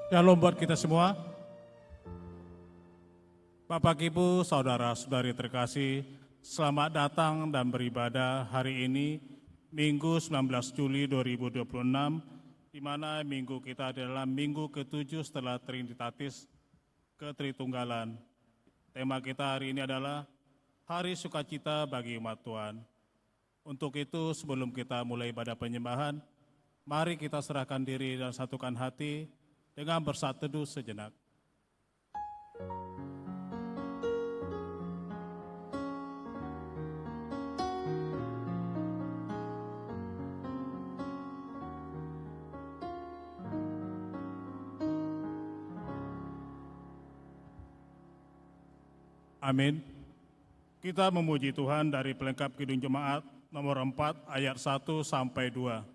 Shalom buat kita semua. Bapak Ibu, saudara-saudari terkasih, selamat datang dan beribadah hari ini, Minggu 19 Juli 2026, di mana minggu kita adalah minggu ke-7 setelah Trinitatis Ketritunggalan. Tema kita hari ini adalah Hari Sukacita bagi Umat Tuhan. Untuk itu, sebelum kita mulai ibadah penyembahan, mari kita serahkan diri dan satukan hati dengan bersatu teduh sejenak. Amin. Kita memuji Tuhan dari pelengkap Kidung Jemaat nomor 4 ayat 1 sampai 2.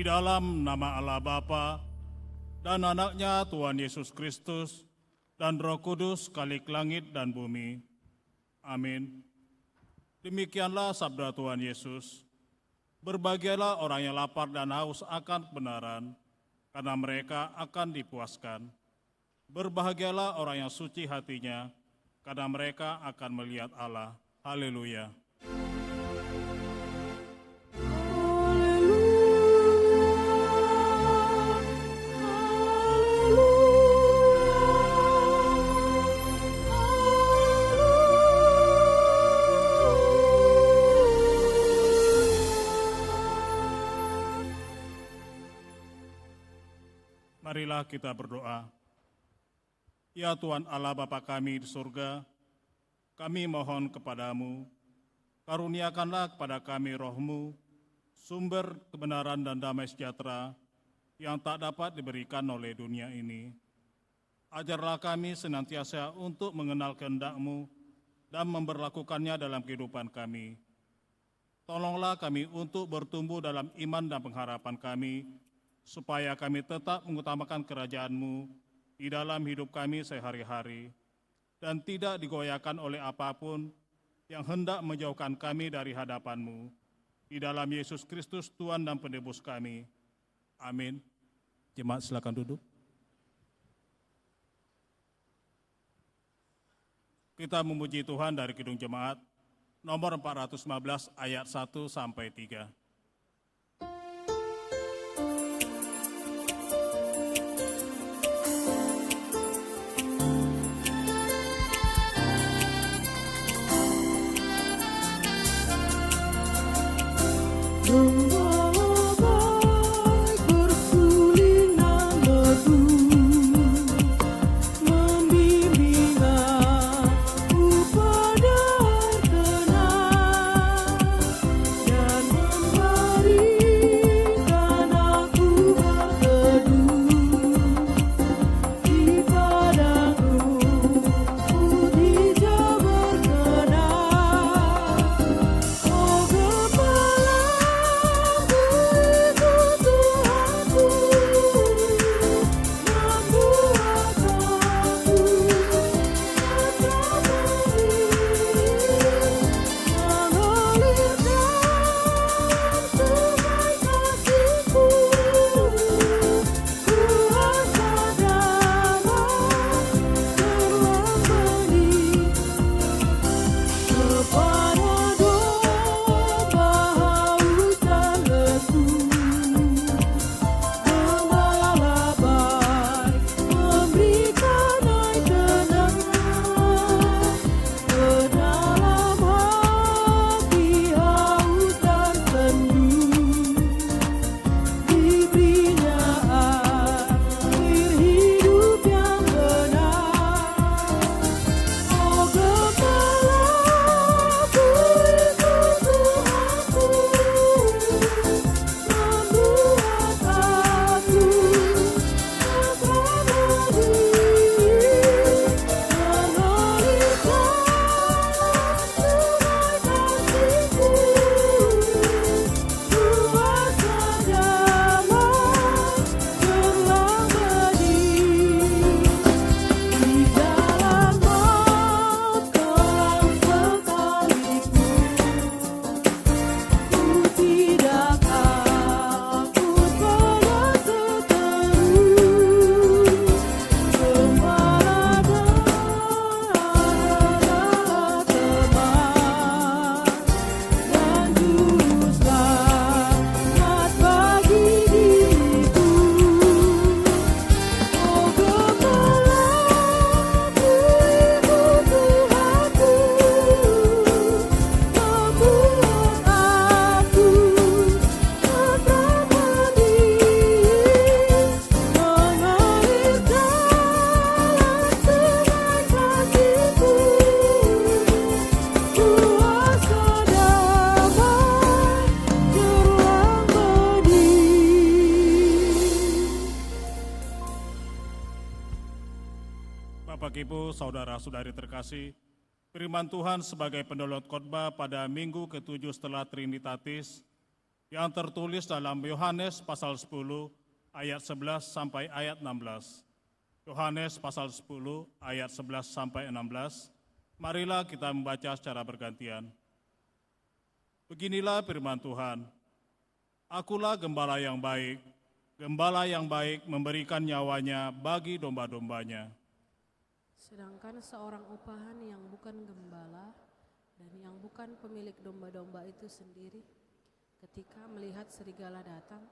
Dalam nama Allah Bapa dan Anaknya Tuhan Yesus Kristus dan Roh Kudus kalik langit dan bumi. Amin. Demikianlah sabda Tuhan Yesus. Berbahagialah orang yang lapar dan haus akan kebenaran, karena mereka akan dipuaskan. Berbahagialah orang yang suci hatinya, karena mereka akan melihat Allah. Haleluya. Marilah kita berdoa. Ya Tuhan Allah Bapa kami di surga, kami mohon kepadamu, karuniakanlah kepada kami roh-Mu, sumber kebenaran dan damai sejahtera yang tak dapat diberikan oleh dunia ini. Ajarlah kami senantiasa untuk mengenal kehendak-Mu dan memberlakukannya dalam kehidupan kami. Tolonglah kami untuk bertumbuh dalam iman dan pengharapan kami, supaya kami tetap mengutamakan kerajaan-Mu di dalam hidup kami sehari-hari, dan tidak digoyahkan oleh apapun yang hendak menjauhkan kami dari hadapan-Mu. Di dalam Yesus Kristus, Tuhan dan Penebus kami. Amin. Jemaat silakan duduk. Kita memuji Tuhan dari Kidung Jemaat nomor 415 ayat 1 sampai 3. Membimbing aku pada tenang dan Bapak, Ibu, Saudara-saudari terkasih, firman Tuhan sebagai pendolot khotbah pada minggu ke-7 setelah Trinitatis yang tertulis dalam Yohanes pasal 10 ayat 11 sampai ayat 16. Yohanes pasal 10 ayat 11 sampai 16. Marilah kita membaca secara bergantian. Beginilah firman Tuhan. Akulah gembala yang baik. Gembala yang baik memberikan nyawanya bagi domba-dombanya. Sedangkan seorang upahan yang bukan gembala dan yang bukan pemilik domba-domba itu sendiri, ketika melihat serigala datang,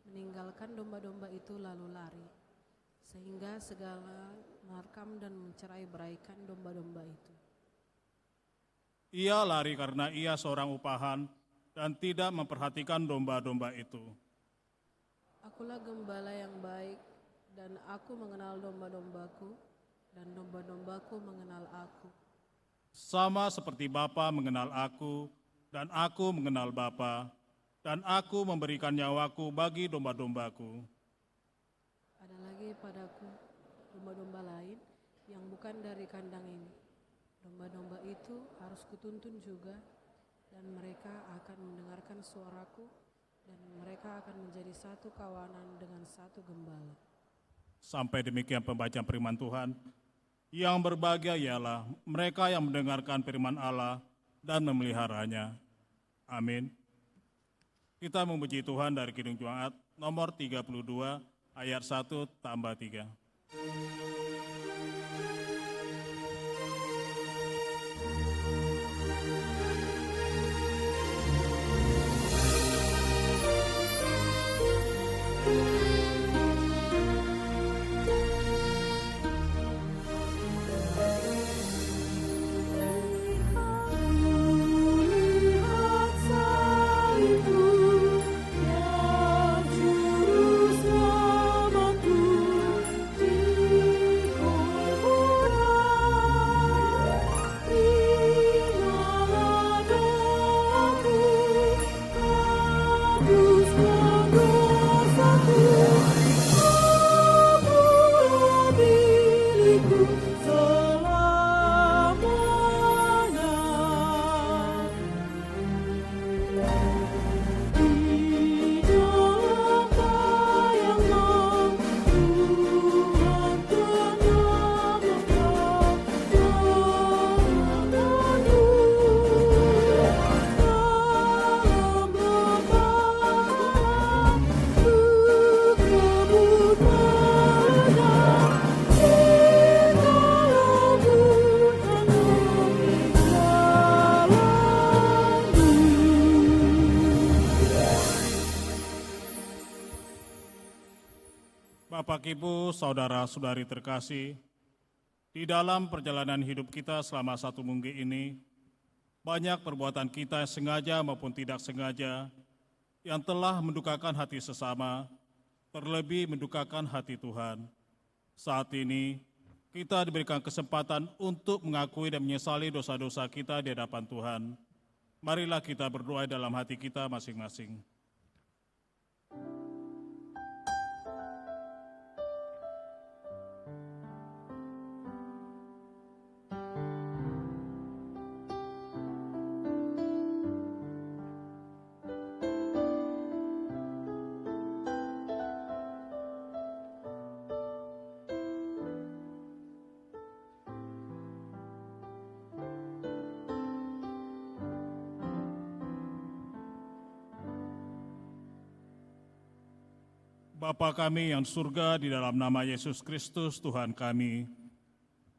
meninggalkan domba-domba itu lalu lari, sehingga segala menerkam dan mencerai-beraikan domba-domba itu. Ia lari karena ia seorang upahan dan tidak memperhatikan domba-domba itu. Akulah gembala yang baik, dan aku mengenal domba-dombaku, dan domba-dombaku mengenal aku. Sama seperti Bapa mengenal aku, dan aku mengenal Bapa, dan aku memberikan nyawaku bagi domba-dombaku. Ada lagi padaku domba-domba lain yang bukan dari kandang ini. Domba-domba itu harus kutuntun juga, dan mereka akan mendengarkan suaraku, dan mereka akan menjadi satu kawanan dengan satu gembala. Sampai demikian pembacaan firman Tuhan. Yang berbahagia ialah mereka yang mendengarkan firman Allah dan memeliharanya. Amin. Kita memuji Tuhan dari Kidung Jumaat nomor 32 ayat 1-3. Bapak, Ibu, Saudara-saudari terkasih, di dalam perjalanan hidup kita selama satu minggu ini, banyak perbuatan kita sengaja maupun tidak sengaja yang telah mendukakan hati sesama, terlebih mendukakan hati Tuhan. Saat ini, kita diberikan kesempatan untuk mengakui dan menyesali dosa-dosa kita di hadapan Tuhan. Marilah kita berdoa dalam hati kita masing-masing. Bapa kami yang di surga, di dalam nama Yesus Kristus Tuhan kami,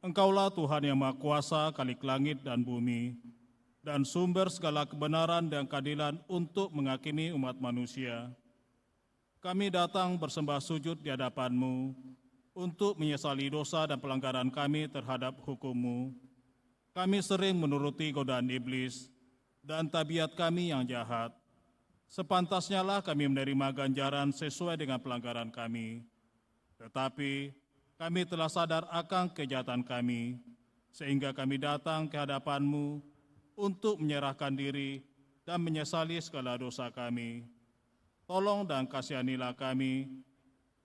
Engkaulah Tuhan yang Maha Kuasa, Khalik langit dan bumi, dan sumber segala kebenaran dan keadilan untuk menghakimi umat manusia. Kami datang bersembah sujud di hadapan-Mu untuk menyesali dosa dan pelanggaran kami terhadap hukum-Mu. Kami sering menuruti godaan iblis dan tabiat kami yang jahat. Sepantasnya lah kami menerima ganjaran sesuai dengan pelanggaran kami. Tetapi kami telah sadar akan kejahatan kami, sehingga kami datang ke hadapan-Mu untuk menyerahkan diri dan menyesali segala dosa kami. Tolong dan kasihanilah kami,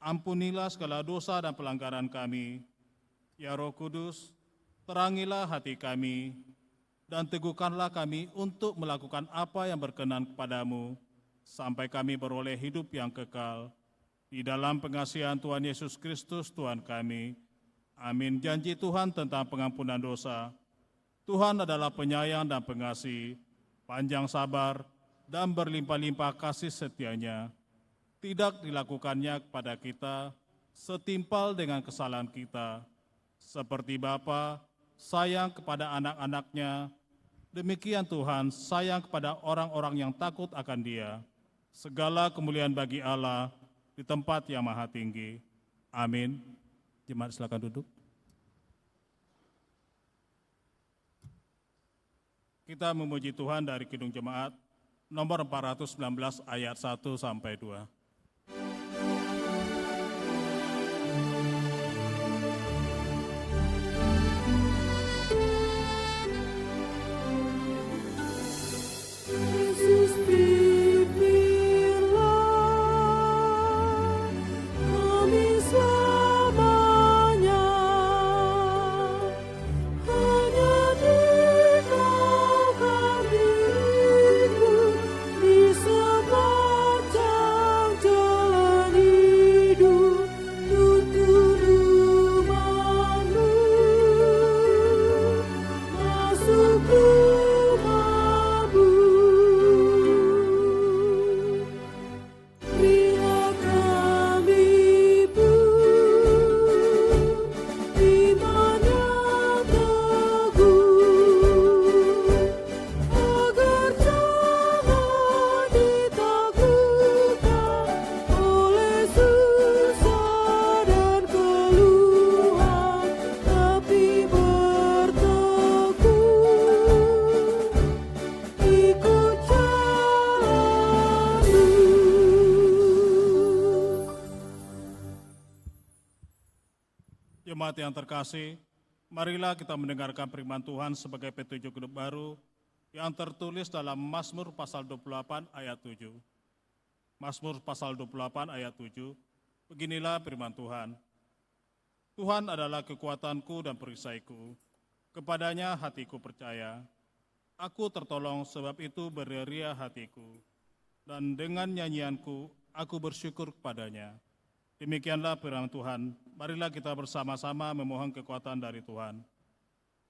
ampunilah segala dosa dan pelanggaran kami, Ya Roh Kudus, terangilah hati kami, dan teguhkanlah kami untuk melakukan apa yang berkenan kepadamu, sampai kami beroleh hidup yang kekal. Di dalam pengasihan Tuhan Yesus Kristus Tuhan kami. Amin. Janji Tuhan tentang pengampunan dosa. Tuhan adalah penyayang dan pengasih, panjang sabar, dan berlimpah-limpah kasih setianya. Tidak dilakukannya kepada kita setimpal dengan kesalahan kita. Seperti Bapa sayang kepada anak-anaknya, demikian Tuhan sayang kepada orang-orang yang takut akan Dia. Segala kemuliaan bagi Allah di tempat yang maha tinggi. Amin. Jemaat silakan duduk. Kita memuji Tuhan dari Kidung Jemaat nomor 419 ayat 1 sampai 2. Jemaat yang terkasih, marilah kita mendengarkan firman Tuhan sebagai petunjuk hidup baru yang tertulis dalam Mazmur pasal 28 ayat 7. Mazmur pasal 28 ayat 7, beginilah firman Tuhan. Tuhan adalah kekuatanku dan perisaiku, kepadanya hatiku percaya. Aku tertolong sebab itu beria hatiku, dan dengan nyanyianku aku bersyukur kepadanya. Demikianlah firman Tuhan, marilah kita bersama-sama memohon kekuatan dari Tuhan.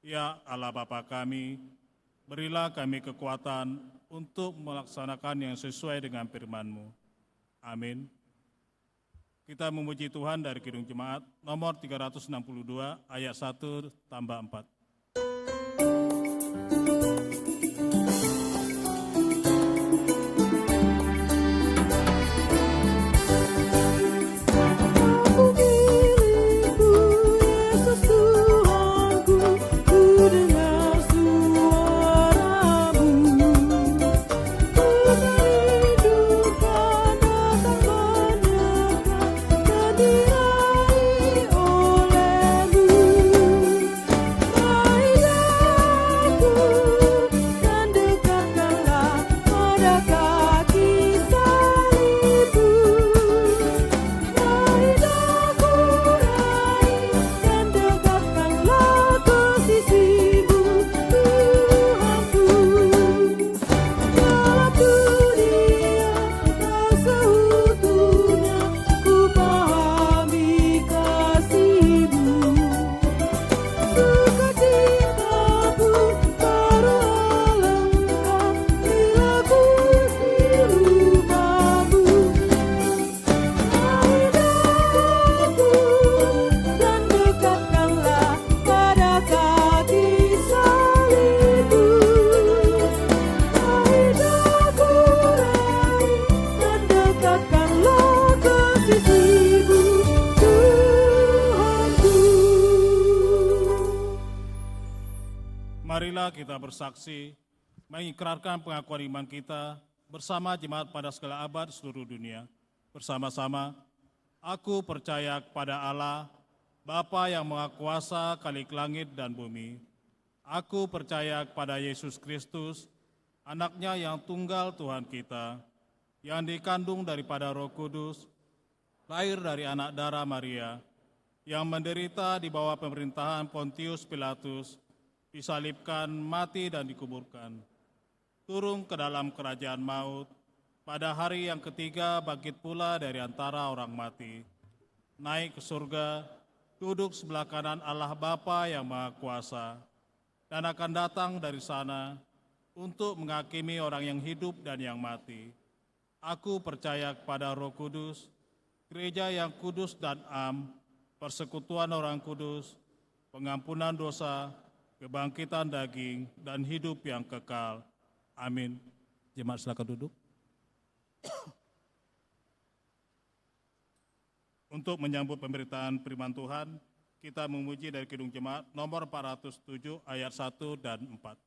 Ya Allah Bapa kami, berilah kami kekuatan untuk melaksanakan yang sesuai dengan firman-Mu. Amin. Kita memuji Tuhan dari Kidung Jemaat nomor 362 ayat 1 tambah 4. Marilah kita bersaksi, mengikrarkan pengakuan iman kita bersama jemaat pada segala abad seluruh dunia. Bersama-sama, aku percaya kepada Allah, Bapa yang Maha Kuasa Khalik langit dan bumi. Aku percaya kepada Yesus Kristus, Anak-Nya yang tunggal Tuhan kita, yang dikandung daripada Roh Kudus, lahir dari anak darah Maria, yang menderita di bawah pemerintahan Pontius Pilatus, disalibkan, mati dan dikuburkan, turun ke dalam kerajaan maut, pada hari yang ketiga bangkit pula dari antara orang mati, naik ke surga, duduk sebelah kanan Allah Bapa yang Maha Kuasa, dan akan datang dari sana untuk menghakimi orang yang hidup dan yang mati. Aku percaya kepada Roh Kudus, gereja yang kudus dan am, persekutuan orang kudus, pengampunan dosa, kebangkitan daging, dan hidup yang kekal. Amin. Jemaat silakan duduk. Untuk menyambut pemberitaan firman Tuhan, kita memuji dari Kidung Jemaat nomor 407 ayat 1 dan 4.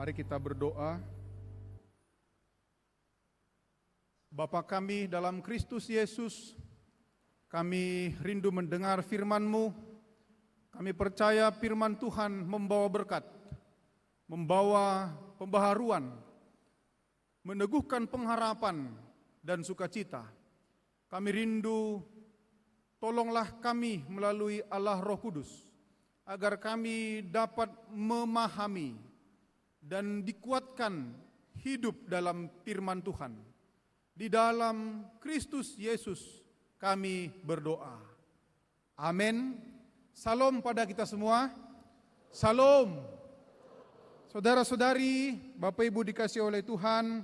Mari kita berdoa. Bapa kami dalam Kristus Yesus, kami rindu mendengar firman-Mu. Kami percaya firman Tuhan membawa berkat, membawa pembaharuan, meneguhkan pengharapan dan sukacita. Kami rindu, tolonglah kami melalui Allah Roh Kudus, agar kami dapat memahami dan dikuatkan hidup dalam firman Tuhan. Di dalam Kristus Yesus kami berdoa. Amin. Salam pada kita semua. Salam. Saudara-saudari, Bapak Ibu dikasihi oleh Tuhan,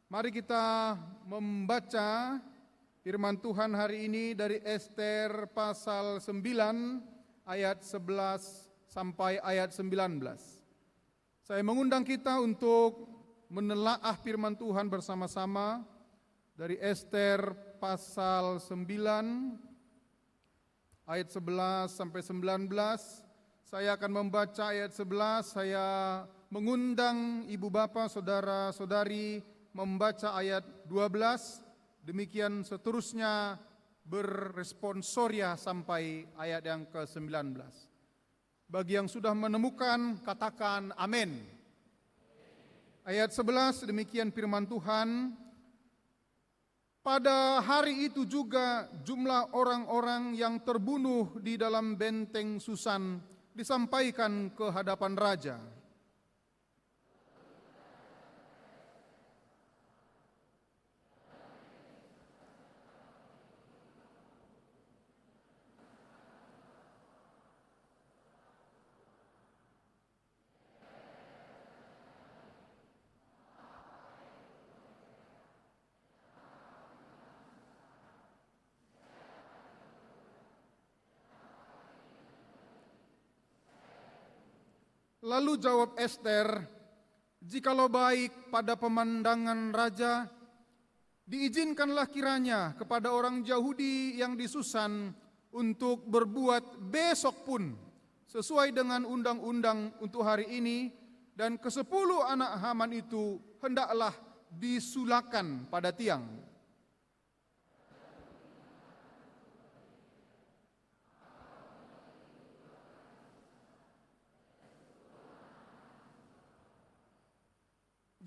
mari kita membaca firman Tuhan hari ini dari Ester pasal 9 ayat 11 sampai ayat 19. Saya mengundang kita untuk menelaah firman Tuhan bersama-sama dari Ester pasal 9 ayat 11 sampai 19. Saya akan membaca ayat 11, saya mengundang ibu bapak, saudara-saudari membaca ayat 12, demikian seterusnya berresponsoria sampai ayat yang ke-19. Bagi yang sudah menemukan, katakan amin. Ayat 11, demikian firman Tuhan. Pada hari itu juga jumlah orang-orang yang terbunuh di dalam benteng Susan disampaikan ke hadapan raja. Lalu jawab Ester, jikalau baik pada pemandangan raja, diizinkanlah kiranya kepada orang Yahudi yang di Susan untuk berbuat besok pun sesuai dengan undang-undang untuk hari ini, dan ke-10 anak Haman itu hendaklah disulakan pada tiang.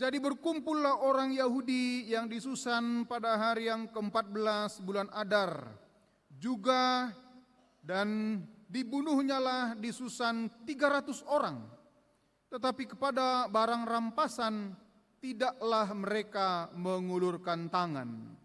Jadi berkumpullah orang Yahudi yang di Susan pada hari yang ke-14 bulan Adar juga, dan dibunuhnyalah di Susan 300 orang. Tetapi kepada barang rampasan tidaklah mereka mengulurkan tangan.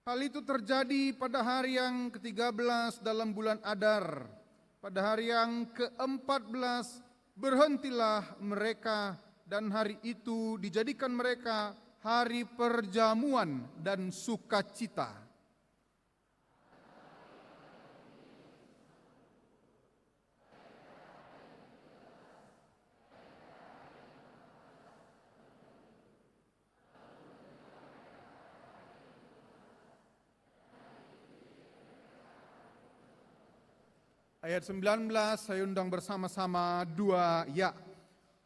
Hal itu terjadi pada hari yang ke-13 dalam bulan Adar. Pada hari yang ke-14 berhentilah mereka, dan hari itu dijadikan mereka hari perjamuan dan sukacita. Ayat 19 saya undang bersama-sama 2 ya.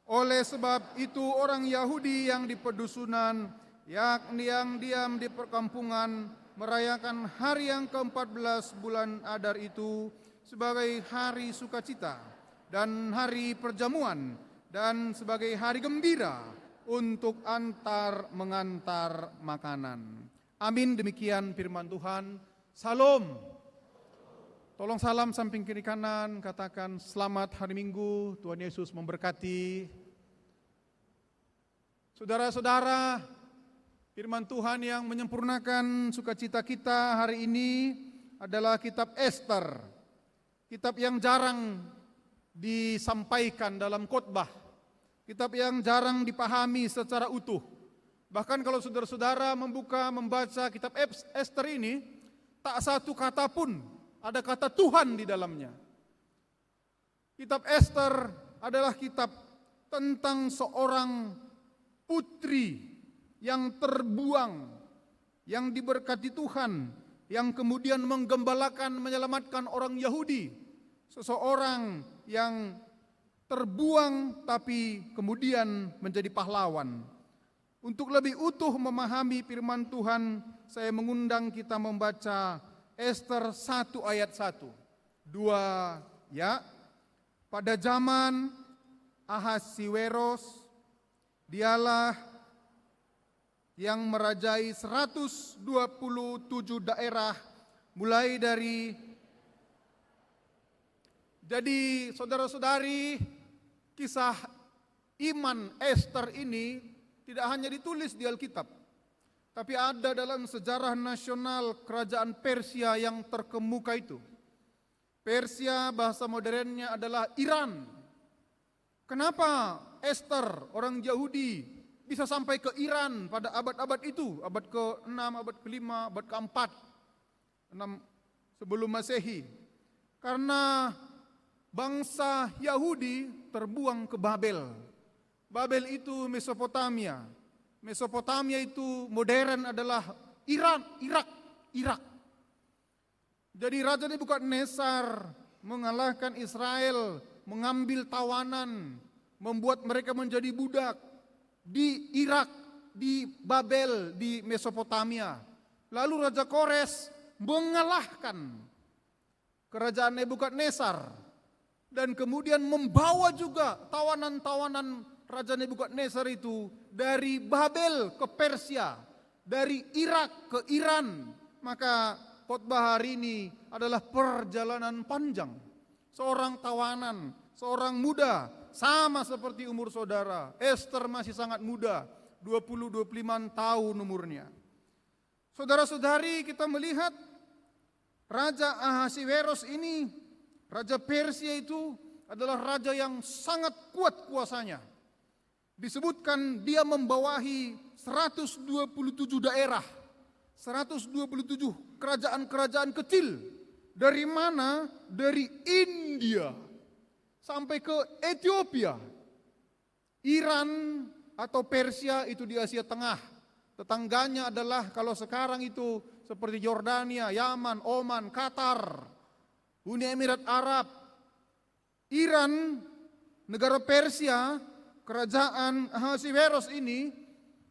Oleh sebab itu orang Yahudi yang di pedusunan, yakni yang diam di perkampungan, merayakan hari yang ke-14 bulan Adar itu sebagai hari sukacita dan hari perjamuan dan sebagai hari gembira untuk antar mengantar makanan. Amin, demikian firman Tuhan. Salam. Tolong salam samping kiri kanan, katakan selamat hari Minggu, Tuhan Yesus memberkati. Saudara-saudara, firman Tuhan yang menyempurnakan sukacita kita hari ini adalah kitab Ester. Kitab yang jarang disampaikan dalam khotbah. Kitab yang jarang dipahami secara utuh. Bahkan kalau saudara-saudara membaca kitab Ester ini, tak satu kata pun ada kata Tuhan di dalamnya. Kitab Ester adalah kitab tentang seorang putri yang terbuang, yang diberkati Tuhan, yang kemudian menggembalakan, menyelamatkan orang Yahudi. Seseorang yang terbuang tapi kemudian menjadi pahlawan. Untuk lebih utuh memahami firman Tuhan, saya mengundang kita membaca Ester 1 ayat 1. 2 ya. Pada zaman Ahasiweros, dialah yang merajai 127 daerah mulai dari. Jadi saudara-saudari, kisah iman Ester ini tidak hanya ditulis di Alkitab, tapi ada dalam sejarah nasional kerajaan Persia yang terkemuka itu. Persia bahasa modernnya adalah Iran. Kenapa Ester, orang Yahudi, bisa sampai ke Iran pada abad-abad itu? Abad ke-6, abad ke-5, abad ke-4, 6 sebelum Masehi. Karena bangsa Yahudi terbuang ke Babel. Babel itu Mesopotamia. Mesopotamia itu modern adalah Irak. Jadi Raja Nebukadnezar mengalahkan Israel, mengambil tawanan, membuat mereka menjadi budak di Irak, di Babel, di Mesopotamia. Lalu Raja Kores mengalahkan kerajaan Nebukadnezar dan kemudian membawa juga tawanan-tawanan Raja Nebukadnezar itu dari Babel ke Persia, dari Irak ke Iran. Maka khotbah hari ini adalah perjalanan panjang. Seorang tawanan, seorang muda, sama seperti umur saudara. Ester masih sangat muda, 20-25 tahun umurnya. Saudara-saudari, kita melihat Raja Ahasiweros ini, Raja Persia itu adalah raja yang sangat kuat kuasanya. Disebutkan dia membawahi 127 daerah, 127 kerajaan-kerajaan kecil. Dari mana? Dari India sampai ke Ethiopia. Iran atau Persia itu di Asia Tengah. Tetangganya adalah kalau sekarang itu seperti Yordania, Yaman, Oman, Qatar, Uni Emirat Arab. Iran, negara Persia, kerajaan Ahasiweros ini,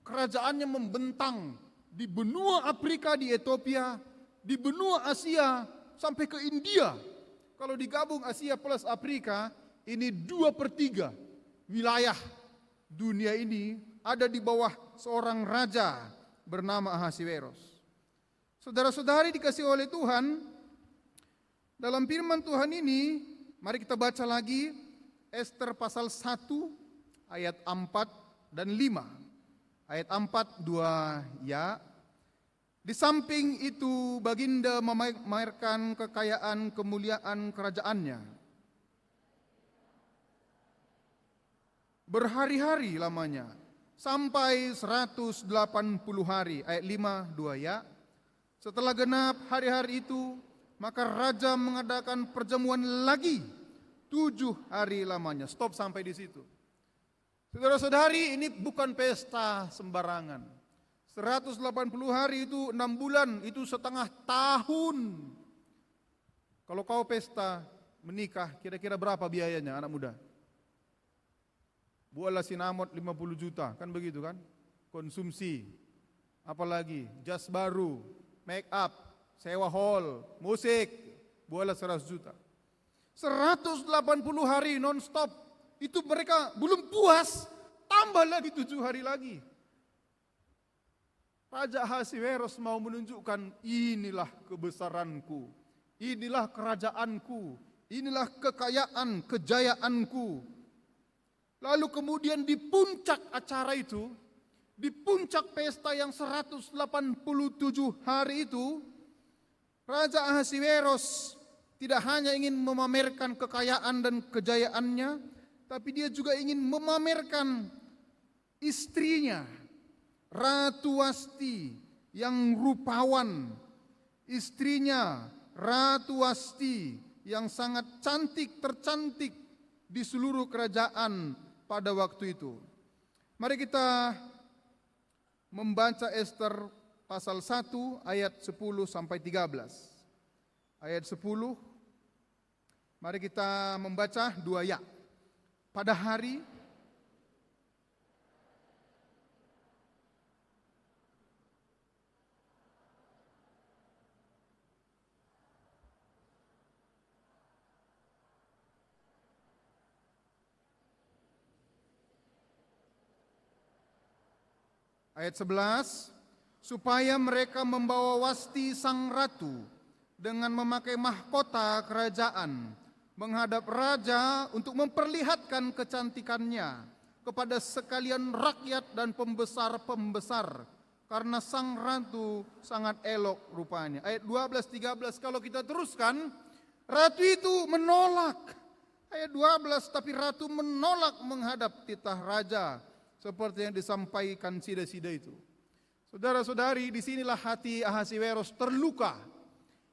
kerajaannya membentang di benua Afrika di Ethiopia, di benua Asia sampai ke India. Kalau digabung Asia plus Afrika, ini 2/3 wilayah dunia ini ada di bawah seorang raja bernama Ahasiweros. Saudara-saudari dikasih oleh Tuhan, dalam firman Tuhan ini, mari kita baca lagi Ester pasal 1 ayat 4 dan 5. Ayat 4, 2 ya. Di samping itu baginda memamerkan kekayaan kemuliaan kerajaannya. Berhari-hari lamanya, sampai 180 hari. Ayat 5, 2 ya. Setelah genap hari-hari itu, maka raja mengadakan perjamuan lagi 7 hari lamanya. Stop sampai di situ. Saudara-saudari, ini bukan pesta sembarangan. 180 hari itu 6 bulan, itu setengah tahun. Kalau kau pesta menikah, kira-kira berapa biayanya anak muda? Buatlah sinamot 50 juta, kan begitu kan? Konsumsi, apalagi jas baru, make up, sewa hall, musik, buatlah 100 juta. 180 hari non-stop, itu mereka belum puas, tambah lagi 7 hari lagi. Raja Ahasiweros mau menunjukkan, inilah kebesaranku, inilah kerajaanku, inilah kekayaan, kejayaanku. Lalu kemudian di puncak acara itu, di puncak pesta yang 187 hari itu, Raja Ahasiweros tidak hanya ingin memamerkan kekayaan dan kejayaannya, tapi dia juga ingin memamerkan istrinya, Ratu Wasti yang rupawan, istrinya Ratu Wasti yang sangat cantik, tercantik di seluruh kerajaan pada waktu itu. Mari kita membaca Ester pasal 1 ayat 10 sampai 13. Ayat 10, mari kita membaca 2 ya. Pada hari ayat 11, supaya mereka membawa Wasti sang ratu dengan memakai mahkota kerajaan menghadap raja untuk memperlihatkan kecantikannya kepada sekalian rakyat dan pembesar-pembesar, karena sang ratu sangat elok rupanya. Ayat 12-13 kalau kita teruskan, ratu itu menolak. Ayat 12, tapi ratu menolak menghadap titah raja seperti yang disampaikan sida-sida itu. Saudara-saudari, disinilah hati Ahasiweros terluka.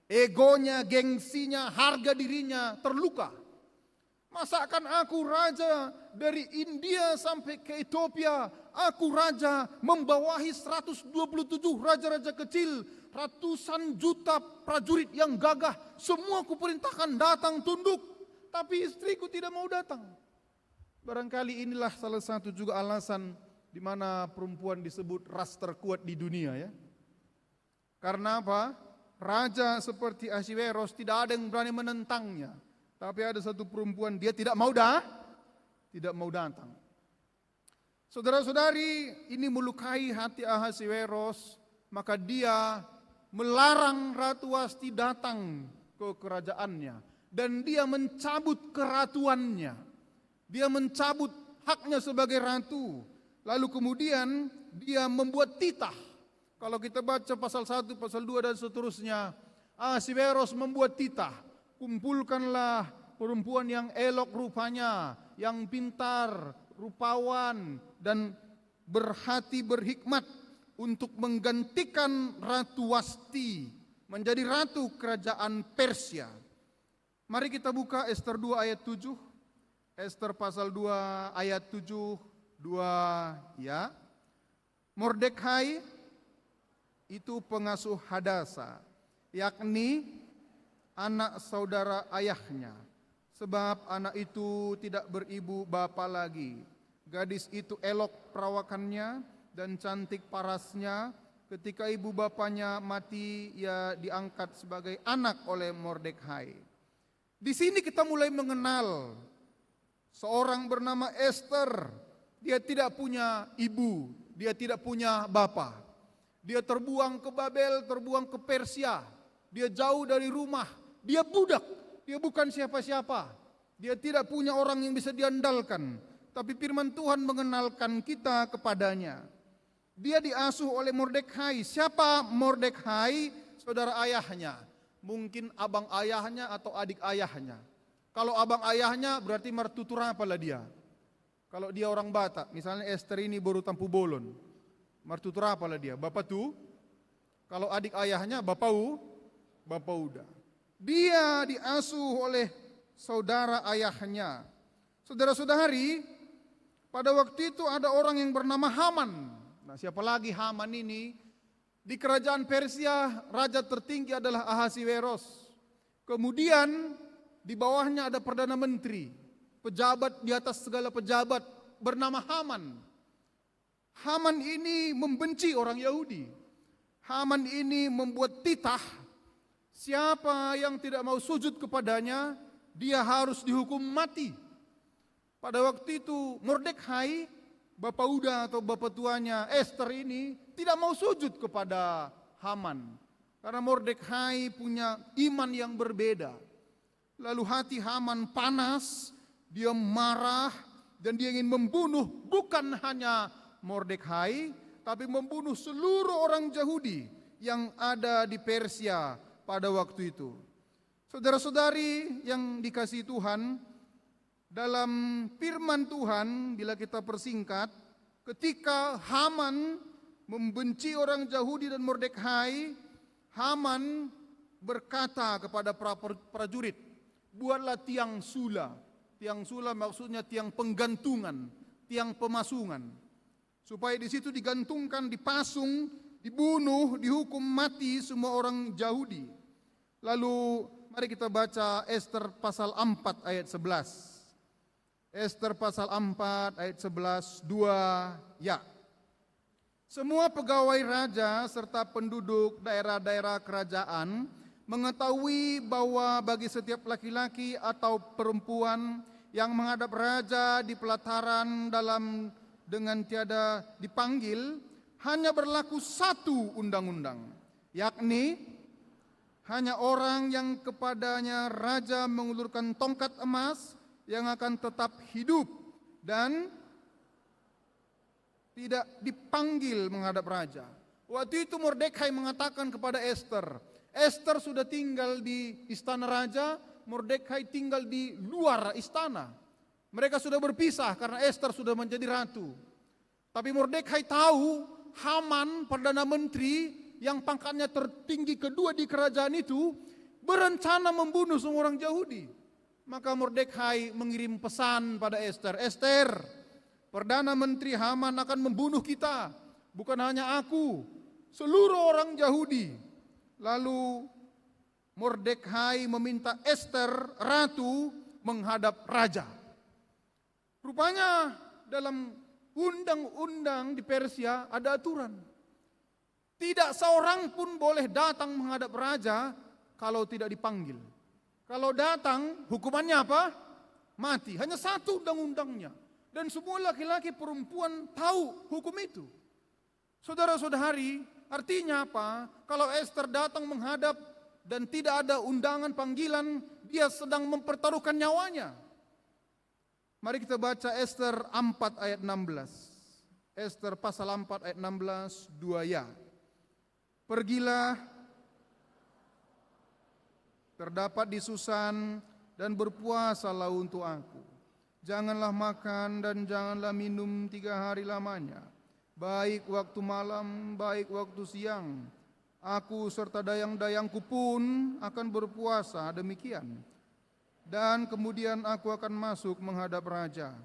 Egonya, gengsinya, harga dirinya terluka. Masakan aku raja dari India sampai ke Ethiopia, aku raja membawahi 127 raja-raja kecil, ratusan juta prajurit yang gagah, semua kuperintahkan datang tunduk, tapi istriku tidak mau datang. Barangkali inilah salah satu juga alasan di mana perempuan disebut ras terkuat di dunia ya. Karena apa? Raja seperti Ahasiweros tidak ada yang berani menentangnya. Tapi ada satu perempuan dia tidak mau datang. Saudara-saudari, ini melukai hati Ahasiweros, maka dia melarang Ratu Wasti datang ke kerajaannya dan dia mencabut keratuannya. Dia mencabut haknya sebagai ratu. Lalu kemudian dia membuat titah. Kalau kita baca pasal 1, pasal 2 dan seterusnya, Ahasiweros membuat titah. Kumpulkanlah perempuan yang elok rupanya, yang pintar, rupawan, dan berhati berhikmat untuk menggantikan Ratu Wasti menjadi ratu kerajaan Persia. Mari kita buka Ester 2 ayat 7. Ester pasal 2 ayat 7, 2 ya. Mordekhai itu pengasuh Hadasa, yakni anak saudara ayahnya. Sebab anak itu tidak beribu bapa lagi. Gadis itu elok perawakannya dan cantik parasnya. Ketika ibu bapanya mati, ia diangkat sebagai anak oleh Mordekhai. Di sini kita mulai mengenal seorang bernama Ester. Dia tidak punya ibu, dia tidak punya bapa. Dia terbuang ke Babel, terbuang ke Persia. Dia jauh dari rumah, dia budak, dia bukan siapa-siapa. Dia tidak punya orang yang bisa diandalkan. Tapi firman Tuhan mengenalkan kita kepadanya. Dia diasuh oleh Mordekhai. Siapa Mordekhai? Saudara ayahnya. Mungkin abang ayahnya atau adik ayahnya. Kalau abang ayahnya berarti mertutur apalah dia. Kalau dia orang Batak, misalnya Ester ini baru tampu bolon. Mertutur apalah dia, bapak tu. Kalau adik ayahnya bapak udah. Dia diasuh oleh saudara ayahnya. Saudara-saudari, pada waktu itu ada orang yang bernama Haman. Nah, siapa lagi Haman ini? Di kerajaan Persia, raja tertinggi adalah Ahasiweros. Kemudian di bawahnya ada perdana menteri, pejabat di atas segala pejabat bernama Haman. Haman ini membenci orang Yahudi. Haman ini membuat titah, siapa yang tidak mau sujud kepadanya, dia harus dihukum mati. Pada waktu itu Mordekhai, bapak uda atau bapak tuanya Ester ini tidak mau sujud kepada Haman. Karena Mordekhai punya iman yang berbeda. Lalu hati Haman panas, dia marah dan dia ingin membunuh bukan hanya Mordekhai, tapi membunuh seluruh orang Yahudi yang ada di Persia pada waktu itu. Saudara-saudari yang dikasihi Tuhan, dalam firman Tuhan bila kita persingkat, ketika Haman membenci orang Yahudi dan Mordekhai, Haman berkata kepada prajurit, buatlah tiang sula. Tiang sula maksudnya tiang penggantungan, tiang pemasungan. Supaya di situ digantungkan, dipasung, dibunuh, dihukum mati semua orang Yahudi. Lalu mari kita baca Ester pasal 4 ayat 11. Ester pasal 4 ayat 11, 2 ya. Semua pegawai raja serta penduduk daerah-daerah kerajaan mengetahui bahwa bagi setiap laki-laki atau perempuan yang menghadap raja di pelataran dengan tiada dipanggil, hanya berlaku satu undang-undang, yakni hanya orang yang kepadanya raja mengulurkan tongkat emas yang akan tetap hidup dan tidak dipanggil menghadap raja. Waktu itu Mordekhai mengatakan kepada Ester, Ester sudah tinggal di istana raja, Mordekhai tinggal di luar istana. Mereka sudah berpisah karena Ester sudah menjadi ratu. Tapi Mordekhai tahu Haman, perdana menteri yang pangkatnya tertinggi kedua di kerajaan itu, berencana membunuh semua orang Yahudi. Maka Mordekhai mengirim pesan pada Ester, Ester, perdana menteri Haman akan membunuh kita, bukan hanya aku, seluruh orang Yahudi. Lalu Mordekhai meminta Ester, ratu, menghadap raja. Rupanya dalam undang-undang di Persia ada aturan. Tidak seorang pun boleh datang menghadap raja kalau tidak dipanggil. Kalau datang, hukumannya apa? Mati. Hanya satu undang-undangnya. Dan semua laki-laki perempuan tahu hukum itu. Saudara-saudari, artinya apa? Kalau Ester datang menghadap dan tidak ada undangan panggilan, dia sedang mempertaruhkan nyawanya. Mari kita baca Ester 4 ayat 16. Ester pasal 4 ayat 16, 2 ya. Pergilah, terdapat di Susan dan berpuasalah untuk aku. Janganlah makan dan janganlah minum 3 hari lamanya, baik waktu malam, baik waktu siang. Aku serta dayang-dayangku pun akan berpuasa demikian. Dan kemudian aku akan masuk menghadap raja.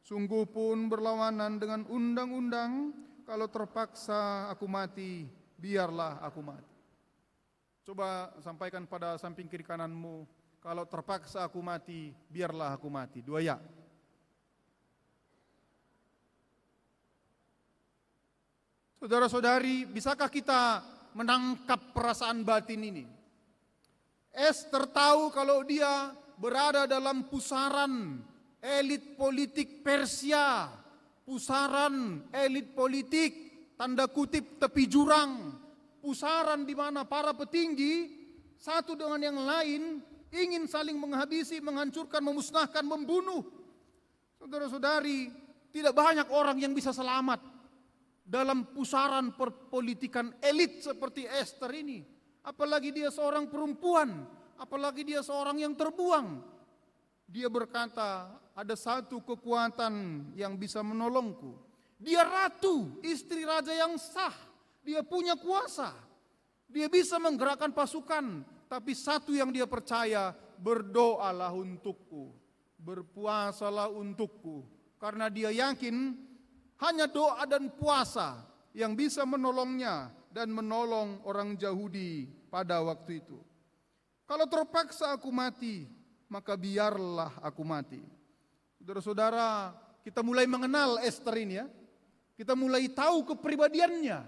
Sungguh pun berlawanan dengan undang-undang, kalau terpaksa aku mati, biarlah aku mati. Coba sampaikan pada samping kiri kananmu, kalau terpaksa aku mati, biarlah aku mati. 2 ya. Saudara-saudari, bisakah kita menangkap perasaan batin ini? Ester tahu kalau dia berada dalam pusaran elit politik Persia, pusaran elit politik tanda kutip tepi jurang, pusaran di mana para petinggi satu dengan yang lain ingin saling menghabisi, menghancurkan, memusnahkan, membunuh. Saudara-saudari, tidak banyak orang yang bisa selamat dalam pusaran perpolitikan elit seperti Ester ini. Apalagi dia seorang perempuan, apalagi dia seorang yang terbuang. Dia berkata, ada satu kekuatan yang bisa menolongku. Dia ratu, istri raja yang sah. Dia punya kuasa. Dia bisa menggerakkan pasukan. Tapi satu yang dia percaya, berdoalah untukku, berpuasalah untukku. Karena dia yakin hanya doa dan puasa yang bisa menolongnya dan menolong orang Yahudi pada waktu itu. Kalau terpaksa aku mati, maka biarlah aku mati. Saudara-saudara, kita mulai mengenal Ester ini ya. Kita mulai tahu kepribadiannya.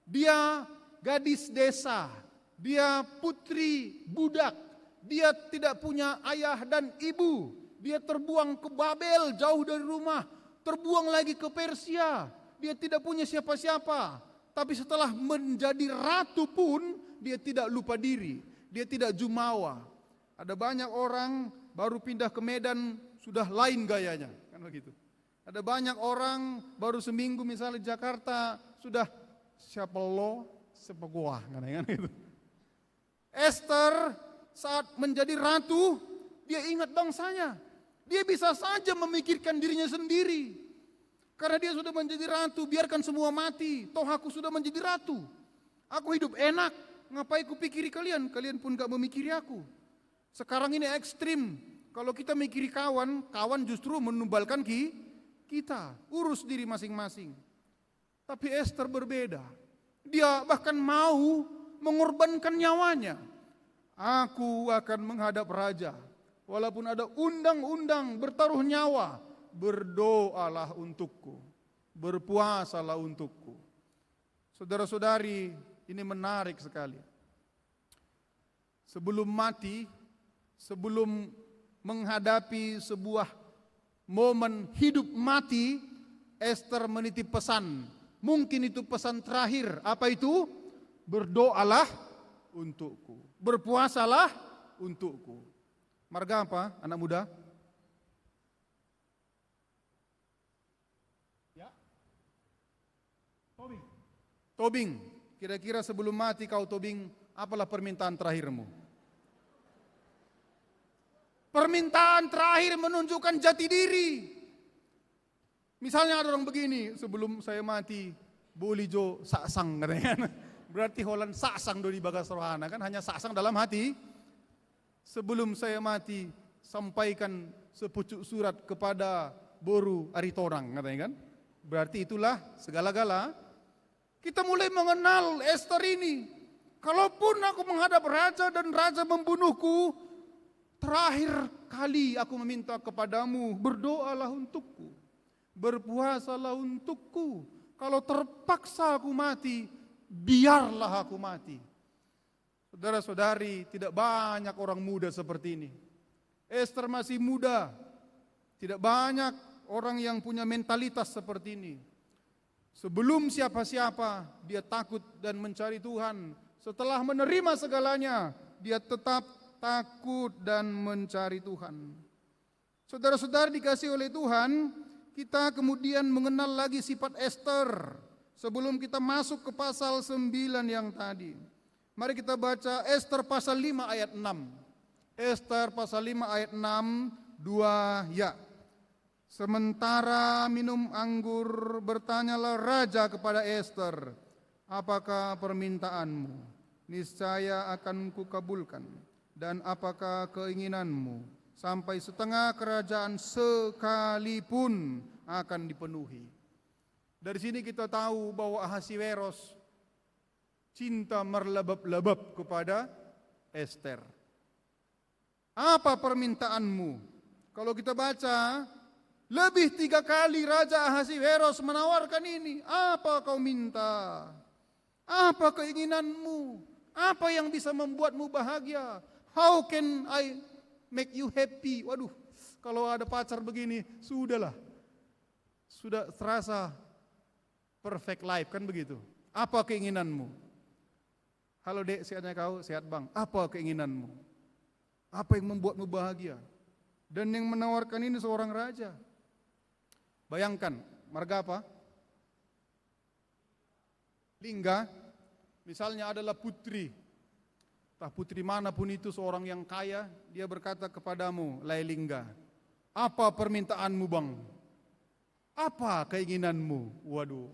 Dia gadis desa, dia putri budak, dia tidak punya ayah dan ibu, dia terbuang ke Babel jauh dari rumah, terbuang lagi ke Persia, dia tidak punya siapa-siapa. Tapi setelah menjadi ratu pun dia tidak lupa diri, dia tidak jumawa. Ada banyak orang baru pindah ke Medan sudah lain gayanya, kan begitu. Ada banyak orang baru seminggu misalnya di Jakarta sudah siapa lo, siapa gua, kan gitu. Ester saat menjadi ratu dia ingat bangsanya. Dia bisa saja memikirkan dirinya sendiri. Karena dia sudah menjadi ratu, biarkan semua mati. Toh aku sudah menjadi ratu. Aku hidup enak, ngapain ku pikiri kalian? Kalian pun gak memikiri aku. Sekarang ini ekstrim. Kalau kita mikiri kawan, kawan justru menumbalkan kita. Urus diri masing-masing. Tapi Ester berbeda. Dia bahkan mau mengorbankan nyawanya. Aku akan menghadap raja. Walaupun ada undang-undang bertaruh nyawa, berdoalah untukku, berpuasalah untukku. Saudara-saudari, ini menarik sekali. Sebelum mati, sebelum menghadapi sebuah momen hidup mati, Ester menitip pesan. Mungkin itu pesan terakhir. Apa itu? Berdoalah untukku, berpuasalah untukku. Marga apa, anak muda? Ya. Tobing. Kira-kira sebelum mati kau tobing, apalah permintaan terakhirmu? Permintaan terakhir menunjukkan jati diri. Misalnya ada orang begini, sebelum saya mati, boleh jo saksang katanya. Berarti Holland saksang dari bagas rohana kan, hanya saksang dalam hati. Sebelum saya mati, sampaikan sepucuk surat kepada Boru Aritorang, katanya kan. Berarti itulah segala-gala. Kita mulai mengenal Ester ini. Kalaupun aku menghadap raja dan raja membunuhku, terakhir kali aku meminta kepadamu, berdoalah untukku, berpuasalah untukku. Kalau terpaksa aku mati, biarlah aku mati. Saudara-saudari, tidak banyak orang muda seperti ini. Ester masih muda. Tidak banyak orang yang punya mentalitas seperti ini. Sebelum siapa-siapa, dia takut dan mencari Tuhan. Setelah menerima segalanya, dia tetap takut dan mencari Tuhan. Saudara-saudara dikasih oleh Tuhan, kita kemudian mengenal lagi sifat Ester. Sebelum kita masuk ke pasal 9 yang tadi. Mari kita baca Ester pasal 5 ayat 6. Ester pasal 5 ayat 6, 2 ya. Sementara minum anggur, bertanyalah raja kepada Ester, apakah permintaanmu? Niscaya akan kukabulkan. Dan apakah keinginanmu? Sampai setengah kerajaan sekalipun akan dipenuhi. Dari sini kita tahu bahwa Ahasiweros cinta merlebab-lebab kepada Ester. Apa permintaanmu? Kalau kita baca, lebih 3 kali Raja Ahasiweros menawarkan ini. Apa kau minta? Apa keinginanmu? Apa yang bisa membuatmu bahagia? How can I make you happy? Waduh, kalau ada pacar begini, sudahlah. Sudah terasa perfect life, kan begitu. Apa keinginanmu? Halo dek, sehatnya kau? Sehat bang. Apa keinginanmu? Apa yang membuatmu bahagia? Dan yang menawarkan ini seorang raja. Bayangkan, marga apa? Lingga. Misalnya adalah putri. Entah putri manapun itu, seorang yang kaya, dia berkata kepadamu, Lailingga, apa permintaanmu bang? Apa keinginanmu? Waduh.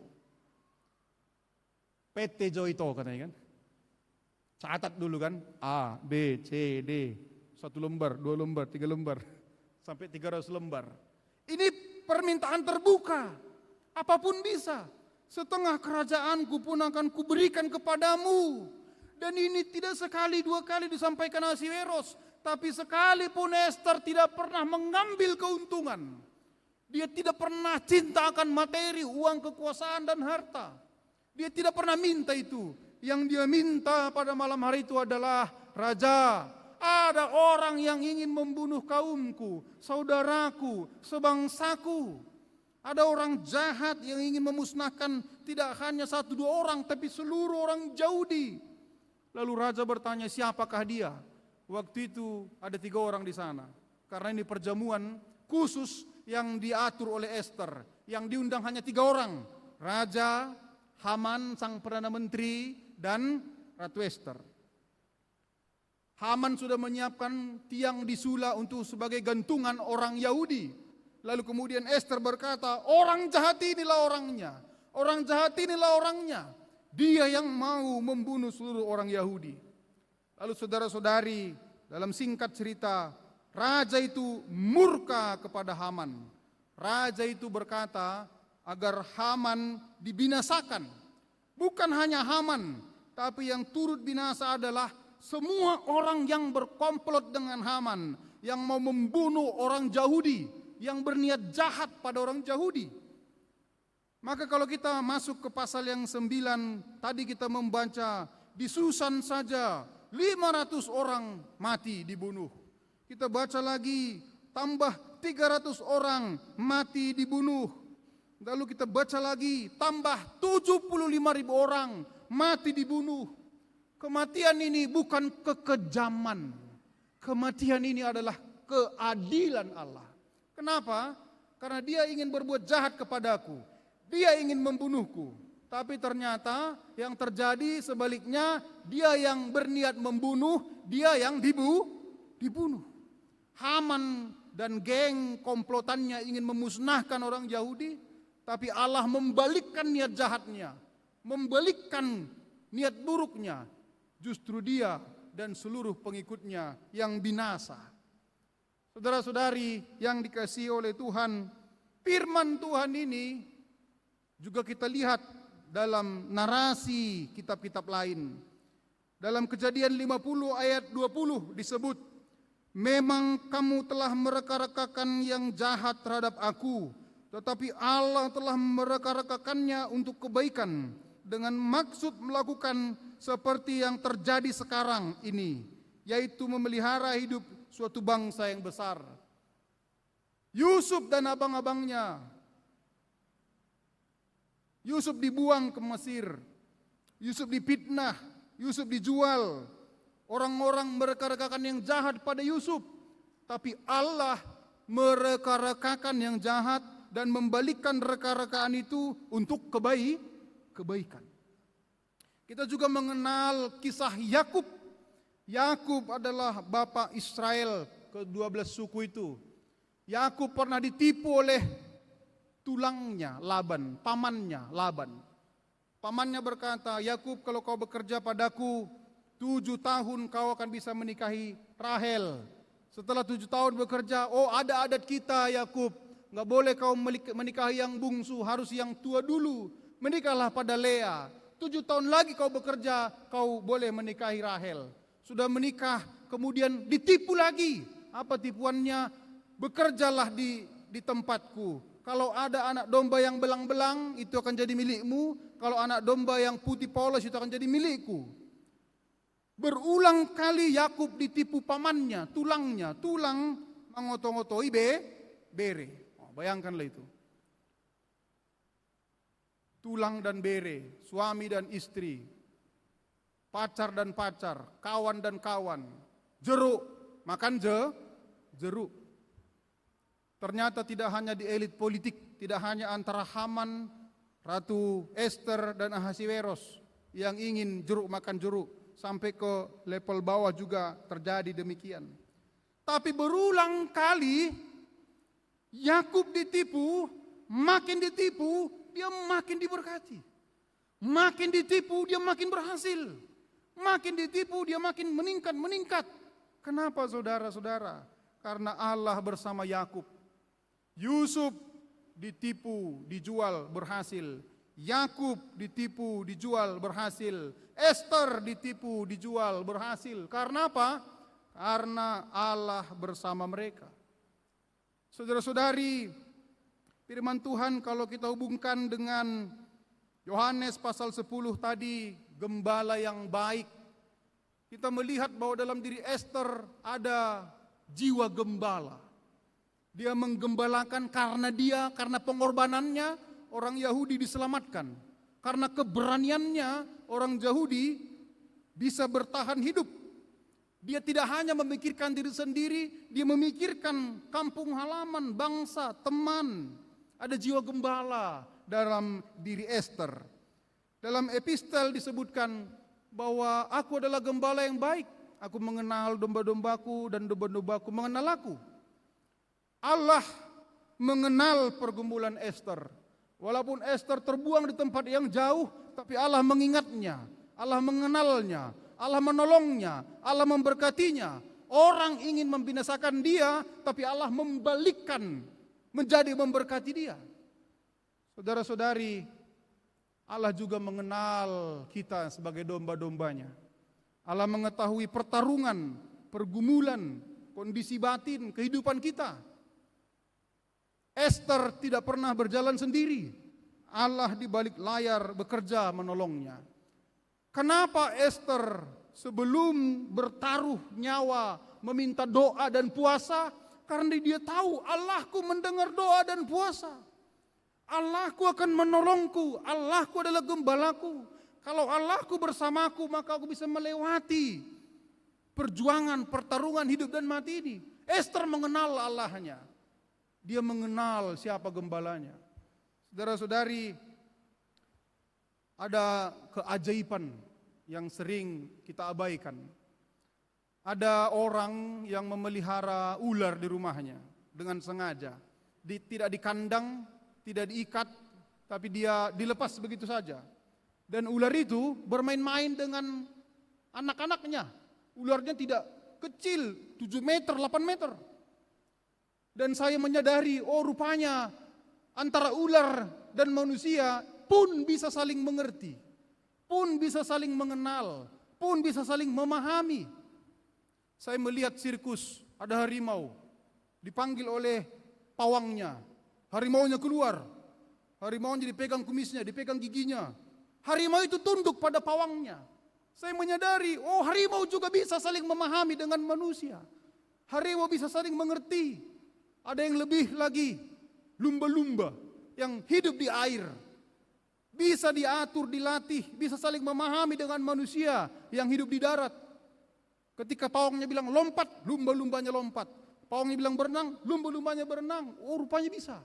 PT Joito katanya kan. Catat dulu kan. A, B, C, D. 1 lembar, 2 lembar, 3 lembar. Sampai 300 lembar. Ini permintaan terbuka. Apapun bisa. Setengah kerajaanku pun akan kuberikan kepadamu. Dan ini tidak sekali 2 kali disampaikan Ahasiweros. Tapi sekalipun Ester tidak pernah mengambil keuntungan. Dia tidak pernah cinta akan materi, uang, kekuasaan, dan harta. Dia tidak pernah minta itu. Yang dia minta pada malam hari itu adalah, Raja, ada orang yang ingin membunuh kaumku, saudaraku, sebangsaku. Ada orang jahat yang ingin memusnahkan tidak hanya 1-2 orang, tapi seluruh orang Yahudi. Lalu raja bertanya, siapakah dia? Waktu itu ada 3 orang di sana. Karena ini perjamuan khusus yang diatur oleh Ester. Yang diundang hanya 3 orang. Raja, Haman sang Perdana Menteri, dan Ratu Ester. Haman sudah menyiapkan tiang di Sula untuk sebagai gantungan orang Yahudi. Lalu kemudian Ester berkata, orang jahat inilah orangnya. Orang jahat inilah orangnya. Dia yang mau membunuh seluruh orang Yahudi. Lalu saudara-saudari, dalam singkat cerita, raja itu murka kepada Haman. Raja itu berkata agar Haman dibinasakan. Bukan hanya Haman, tapi yang turut binasa adalah semua orang yang berkomplot dengan Haman, yang mau membunuh orang Yahudi, yang berniat jahat pada orang Yahudi. Maka kalau kita masuk ke pasal yang 9, tadi kita membaca di Susan saja 500 orang mati dibunuh. Kita baca lagi tambah 300 orang mati dibunuh. Lalu kita baca lagi tambah 75.000 orang mati dibunuh. Kematian ini bukan kekejaman. Kematian ini adalah keadilan Allah. Kenapa? Karena dia ingin berbuat jahat kepadaku. Dia ingin membunuhku. Tapi ternyata yang terjadi sebaliknya, dia yang berniat membunuh, dia yang dibunuh. Haman dan geng komplotannya ingin memusnahkan orang Yahudi, tapi Allah membalikkan niat jahatnya, membalikkan niat buruknya. Justru dia dan seluruh pengikutnya yang binasa. Saudara-saudari yang dikasihi oleh Tuhan, firman Tuhan ini juga kita lihat dalam narasi kitab-kitab lain. Dalam Kejadian 50 ayat 20 disebut, memang kamu telah mereka-rekakan yang jahat terhadap aku, tetapi Allah telah mereka-rekakannya untuk kebaikan dengan maksud melakukan seperti yang terjadi sekarang ini, yaitu memelihara hidup suatu bangsa yang besar. Yusuf dan abang-abangnya, Yusuf dibuang ke Mesir, Yusuf dipitnah, Yusuf dijual. Orang-orang mereka-rekakan yang jahat pada Yusuf, tapi Allah mereka-rekakan yang jahat dan membalikkan reka-rekaan itu untuk kebaikan. Kita juga mengenal kisah Yakub. Yakub adalah bapak Israel, ke-12 suku itu. Yakub pernah ditipu oleh tulangnya Laban, pamannya Laban. Pamannya berkata, Yakub, kalau kau bekerja padaku 7 tahun kau akan bisa menikahi Rahel. Setelah 7 tahun bekerja, oh ada adat kita Yakub, nggak boleh kau menikahi yang bungsu, harus yang tua dulu. Menikahlah pada Lea. 7 tahun lagi kau bekerja, kau boleh menikahi Rahel. Sudah menikah, kemudian ditipu lagi. Apa tipuannya? Bekerjalah di tempatku. Kalau ada anak domba yang belang-belang, itu akan jadi milikmu. Kalau anak domba yang putih polos, itu akan jadi milikku. Berulang kali Yakub ditipu pamannya, tulangnya. Tulang mengoto-ngotoi bere. Oh, bayangkanlah itu. Tulang dan bere, suami dan istri, pacar dan pacar, kawan dan kawan, jeruk, makan jeruk. Ternyata tidak hanya di elit politik, tidak hanya antara Haman, Ratu Esther dan Ahasiweros yang ingin jeruk makan jeruk, sampai ke level bawah juga terjadi demikian. Tapi berulang kali Yakub ditipu, makin ditipu dia makin diberkati. Makin ditipu dia makin berhasil. Makin ditipu dia makin meningkat. Kenapa saudara-saudara? Karena Allah bersama Yakub. Yusuf ditipu, dijual, berhasil. Yakub ditipu, dijual, berhasil. Esther ditipu, dijual, berhasil. Karena apa? Karena Allah bersama mereka. Saudara-saudari, firman Tuhan kalau kita hubungkan dengan Yohanes pasal 10 tadi, gembala yang baik, kita melihat bahwa dalam diri Esther ada jiwa gembala. Dia menggembalakan karena pengorbanannya orang Yahudi diselamatkan. Karena keberaniannya orang Yahudi bisa bertahan hidup. Dia tidak hanya memikirkan diri sendiri, dia memikirkan kampung halaman, bangsa, teman. Ada jiwa gembala dalam diri Esther. Dalam epistel disebutkan bahwa aku adalah gembala yang baik. Aku mengenal domba-dombaku dan domba-dombaku mengenal aku. Allah mengenal pergumulan Esther. Walaupun Esther terbuang di tempat yang jauh, tapi Allah mengingatnya, Allah mengenalnya, Allah menolongnya, Allah memberkatinya. Orang ingin membinasakan dia, tapi Allah membalikkan menjadi memberkati dia. Saudara-saudari, Allah juga mengenal kita sebagai domba-dombanya. Allah mengetahui pertarungan, pergumulan, kondisi batin, kehidupan kita. Esther tidak pernah berjalan sendiri. Allah di balik layar bekerja menolongnya. Kenapa Esther sebelum bertaruh nyawa meminta doa dan puasa? Karena dia tahu Allahku mendengar doa dan puasa. Allahku akan menolongku. Allahku adalah gembalaku. Kalau Allahku bersamaku, maka aku bisa melewati perjuangan, pertarungan hidup dan mati ini. Esther mengenal Allahnya. Dia mengenal siapa gembalanya. Saudara-saudari, ada keajaiban yang sering kita abaikan. Ada orang yang memelihara ular di rumahnya dengan sengaja. Tidak dikandang, tidak diikat, tapi dia dilepas begitu saja. Dan ular itu bermain-main dengan anak-anaknya. Ularnya tidak kecil, 7 meter, 8 meter. Dan saya menyadari, oh rupanya antara ular dan manusia pun bisa saling mengerti, pun bisa saling mengenal, pun bisa saling memahami. Saya melihat sirkus, ada harimau, dipanggil oleh pawangnya. Harimaunya keluar, harimaunya dipegang kumisnya, dipegang giginya. Harimau itu tunduk pada pawangnya. Saya menyadari, oh harimau juga bisa saling memahami dengan manusia. Harimau bisa saling mengerti. Ada yang lebih lagi, lumba-lumba yang hidup di air. Bisa diatur, dilatih, bisa saling memahami dengan manusia yang hidup di darat. Ketika pawangnya bilang lompat, lumba-lumbanya lompat. Pawangnya bilang berenang, lumba-lumbanya berenang. Oh rupanya bisa.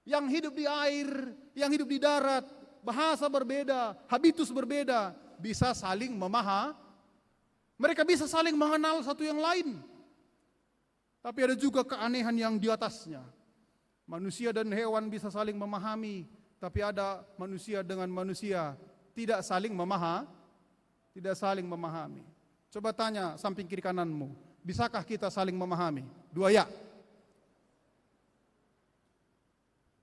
Yang hidup di air, yang hidup di darat, bahasa berbeda, habitus berbeda, bisa saling Mereka bisa saling mengenal satu yang lain. Tapi ada juga keanehan yang di atasnya. Manusia dan hewan bisa saling memahami, tapi ada manusia dengan manusia tidak saling memahami. Coba tanya samping kiri kananmu, bisakah kita saling memahami? 2 ya.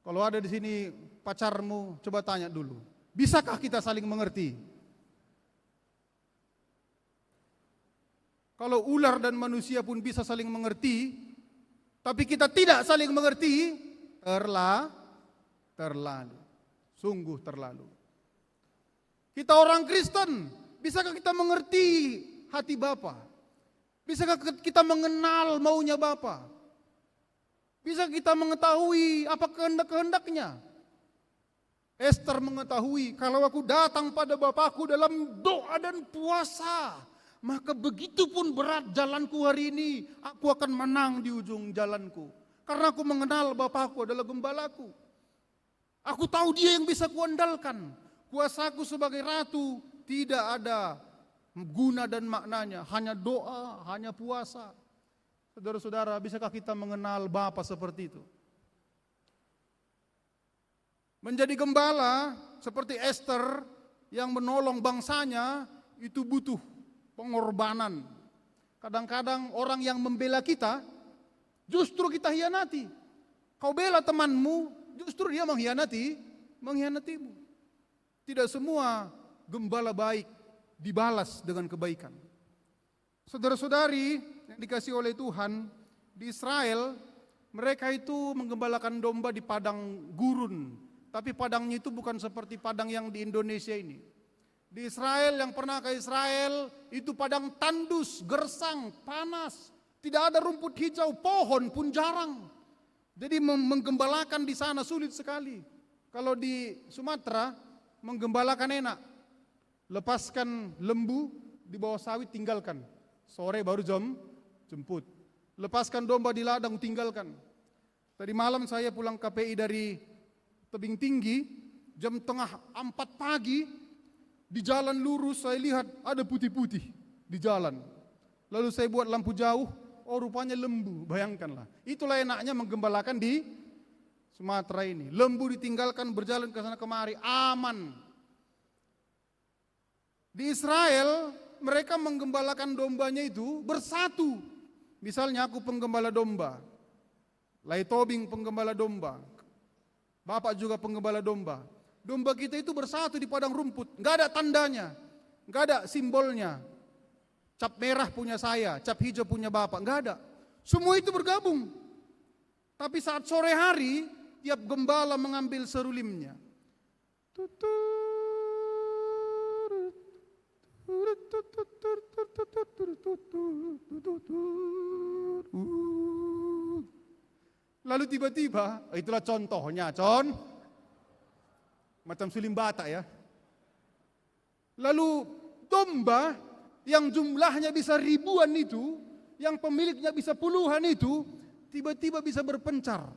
Kalau ada di sini pacarmu, coba tanya dulu, bisakah kita saling mengerti? Kalau ular dan manusia pun bisa saling mengerti, tapi kita tidak saling mengerti, terlalu, sungguh terlalu. Kita orang Kristen, bisakah kita mengerti hati Bapa? Bisakah kita mengenal maunya Bapa? Bisa kita mengetahui apa kehendak-kehendaknya? Ester mengetahui, kalau aku datang pada Bapakku dalam doa dan puasa, maka begitu pun berat jalanku hari ini, aku akan menang di ujung jalanku. Karena aku mengenal Bapakku adalah gembalaku. Aku tahu Dia yang bisa kuandalkan. Kuasaku sebagai ratu tidak ada guna dan maknanya, hanya doa, hanya puasa. Saudara-saudara, bisakah kita mengenal Bapa seperti itu? Menjadi gembala seperti Ester yang menolong bangsanya itu butuh pengorbanan. Kadang-kadang orang yang membela kita justru kita hianati. Kau bela temanmu, justru dia mengkhianatimu. Tidak semua gembala baik dibalas dengan kebaikan. Saudara-saudari yang dikasihi oleh Tuhan, di Israel mereka itu menggembalakan domba di padang gurun, tapi padangnya itu bukan seperti padang yang di Indonesia ini. Di Israel, yang pernah ke Israel, itu padang tandus, gersang, panas, tidak ada rumput hijau, pohon pun jarang. Jadi menggembalakan di sana sulit sekali. Kalau di Sumatera menggembalakan enak, lepaskan lembu di bawah sawit, tinggalkan. Sore baru jemput. Lepaskan domba di ladang, tinggalkan. Tadi malam saya pulang KPI dari tebing tinggi, jam 3:30 pagi, di jalan lurus saya lihat ada putih-putih di jalan. Lalu saya buat lampu jauh, oh rupanya lembu, bayangkanlah. Itulah enaknya menggembalakan di Sumatera ini. Lembu ditinggalkan berjalan ke sana kemari, aman. Di Israel, mereka menggembalakan dombanya itu bersatu. Misalnya aku penggembala domba, Lai Tobing penggembala domba, Bapak juga penggembala domba. Domba kita itu bersatu di padang rumput, nggak ada tandanya, nggak ada simbolnya. Cap merah punya saya, cap hijau punya Bapak, nggak ada. Semua itu bergabung. Tapi saat sore hari, tiap gembala mengambil serulimnya. Lalu tiba-tiba, itulah contohnya, macam suling Batak ya. Lalu domba yang jumlahnya bisa ribuan itu, yang pemiliknya bisa puluhan itu, tiba-tiba bisa berpencar.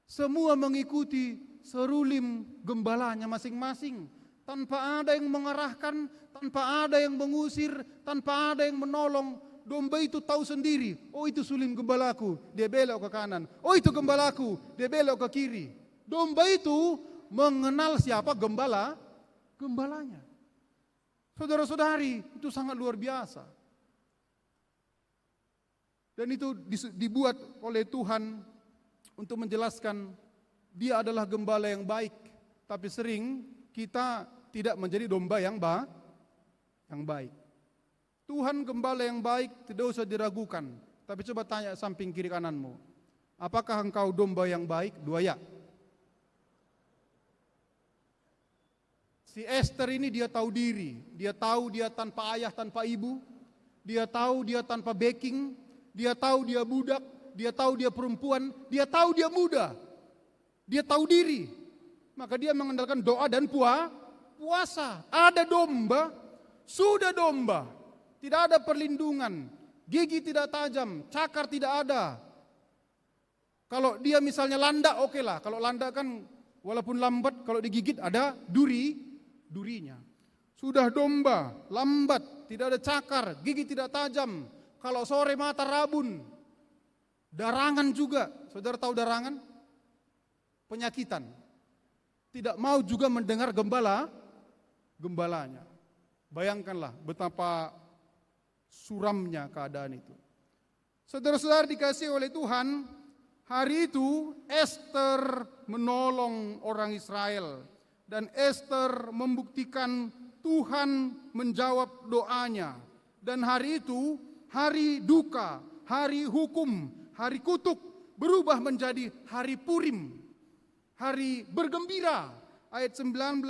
Semua mengikuti serulim gembalanya masing-masing, tanpa ada yang mengarahkan, tanpa ada yang mengusir, tanpa ada yang menolong. Domba itu tahu sendiri, oh itu suling gembalaku, dia belok ke kanan. Oh itu gembalaku, dia belok ke kiri. Domba itu mengenal siapa gembalanya. Saudara-saudari, itu sangat luar biasa. Dan itu dibuat oleh Tuhan untuk menjelaskan Dia adalah gembala yang baik. Tapi sering kita tidak menjadi domba yang baik. Tuhan gembala yang baik tidak usah diragukan. Tapi coba tanya samping kiri kananmu, apakah engkau domba yang baik? 2 ya. Si Ester ini dia tahu diri, dia tahu dia tanpa ayah, tanpa ibu, dia tahu dia tanpa backing, dia tahu dia budak, dia tahu dia perempuan, dia tahu dia muda, dia tahu diri. Maka dia mengandalkan doa dan puasa. Ada domba, sudah domba, tidak ada perlindungan, gigi tidak tajam, cakar tidak ada. Kalau dia misalnya landak, oke lah. Kalau landak kan walaupun lambat, kalau digigit ada durinya. Sudah domba, lambat, tidak ada cakar, gigi tidak tajam. Kalau sore mata rabun. Darangan juga. Saudara tahu darangan? Penyakitan. Tidak mau juga mendengar gembalanya. Bayangkanlah betapa suramnya keadaan itu. Saudara-saudara dikasihi oleh Tuhan, hari itu Ester menolong orang Israel. Dan Ester membuktikan Tuhan menjawab doanya. Dan hari itu, hari duka, hari hukum, hari kutuk, berubah menjadi hari Purim. Hari bergembira. Ayat 19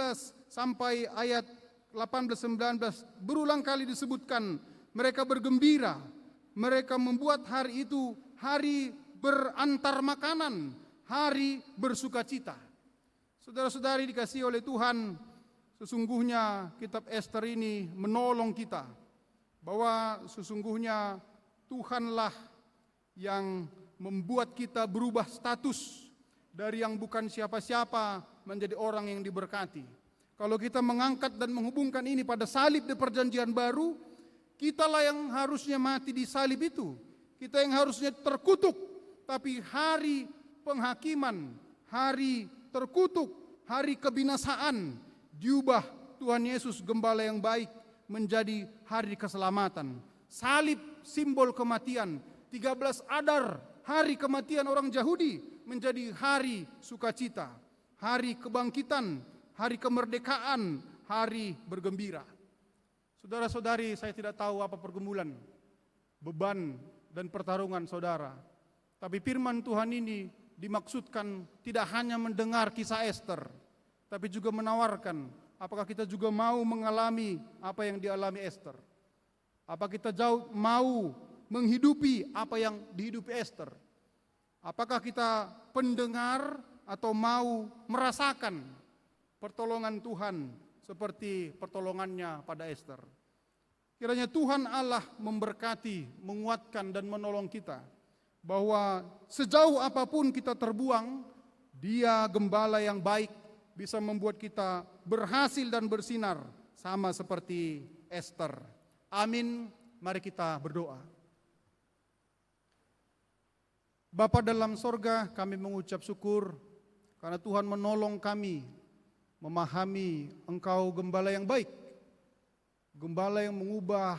sampai ayat 18-19 berulang kali disebutkan mereka bergembira. Mereka membuat hari itu hari berantar makanan, hari bersukacita. Saudara-saudari dikasihi oleh Tuhan, sesungguhnya kitab Ester ini menolong kita bahwa sesungguhnya Tuhanlah yang membuat kita berubah status dari yang bukan siapa-siapa menjadi orang yang diberkati. Kalau kita mengangkat dan menghubungkan ini pada salib di perjanjian baru, kitalah yang harusnya mati di salib itu. Kita yang harusnya terkutuk, tapi hari penghakiman, hari terkutuk, hari kebinasaan, diubah Tuhan Yesus Gembala yang baik menjadi hari keselamatan. Salib simbol kematian, 13 Adar, hari kematian orang Yahudi, menjadi hari sukacita, hari kebangkitan, hari kemerdekaan, hari bergembira. Saudara-saudari, saya tidak tahu apa pergumulan, beban, dan pertarungan saudara. Tapi firman Tuhan ini dimaksudkan tidak hanya mendengar kisah Ester, tapi juga menawarkan, apakah kita juga mau mengalami apa yang dialami Ester? Apa kita mau menghidupi apa yang dihidupi Ester? Apakah kita pendengar atau mau merasakan pertolongan Tuhan seperti pertolongannya pada Ester? Kiranya Tuhan Allah memberkati, menguatkan dan menolong kita, bahwa sejauh apapun kita terbuang, Dia Gembala yang baik bisa membuat kita berhasil dan bersinar sama seperti Ester. Amin. Mari kita berdoa. Bapa dalam sorga, kami mengucap syukur karena Tuhan menolong kami memahami Engkau Gembala yang baik, Gembala yang mengubah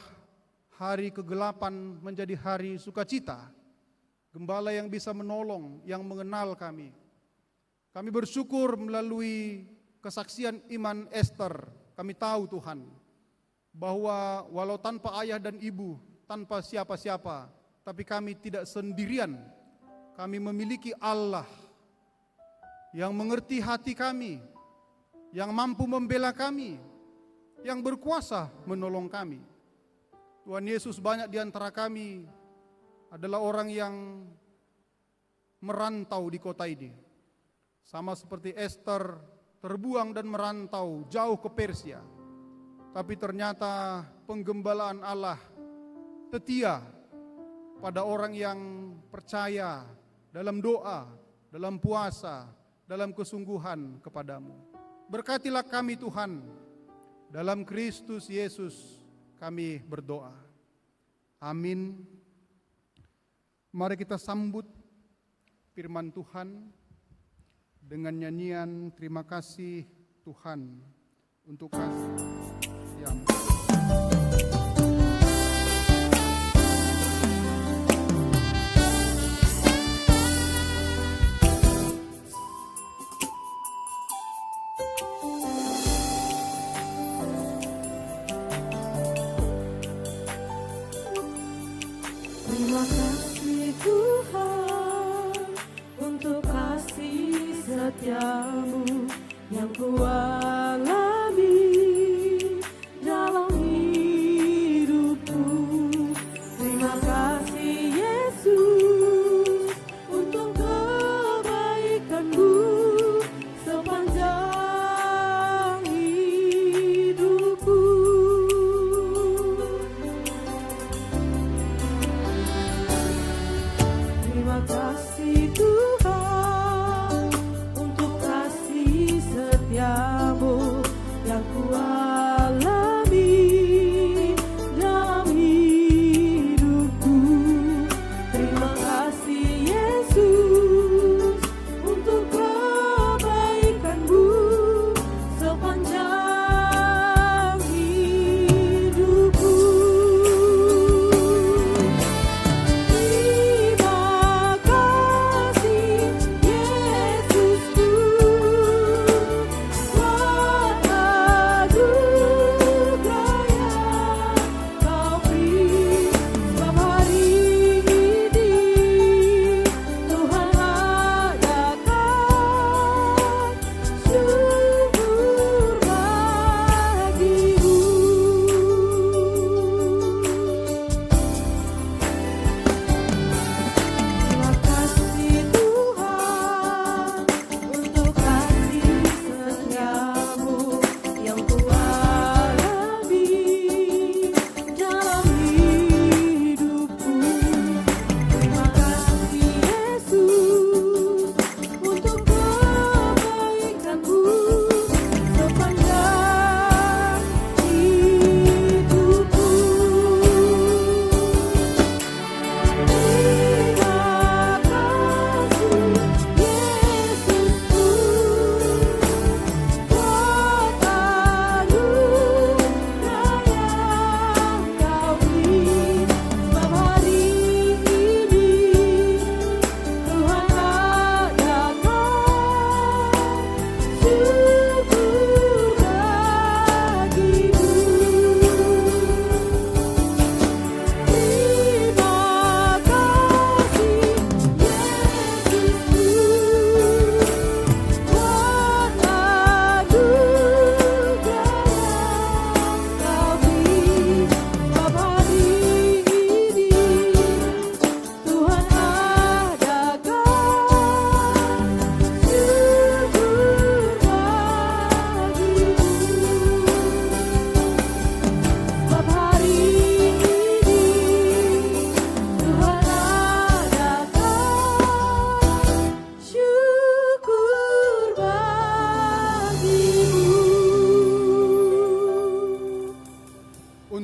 hari kegelapan menjadi hari sukacita, Gembala yang bisa menolong, yang mengenal kami. Kami bersyukur melalui kesaksian iman Ester, kami tahu Tuhan, bahwa walau tanpa ayah dan ibu, tanpa siapa-siapa, tapi kami tidak sendirian. Kami memiliki Allah yang mengerti hati kami, yang mampu membela kami, yang berkuasa menolong kami. Tuhan Yesus, banyak di antara kami adalah orang yang merantau di kota ini. Sama seperti Ester terbuang dan merantau jauh ke Persia. Tapi ternyata penggembalaan Allah setia pada orang yang percaya dalam doa, dalam puasa, dalam kesungguhan kepadamu. Berkatilah kami Tuhan, dalam Kristus Yesus kami berdoa. Amin. Mari kita sambut firman Tuhan dengan nyanyian terima kasih Tuhan untuk kasih yang Terima kasih Tuhan untuk kasih setiamu yang kualami dalam hidupku. Terima kasih Yesus untuk kebaikanmu sepanjang hidupku. Terima kasih Tuhan untuk kasih setiamu yang kualami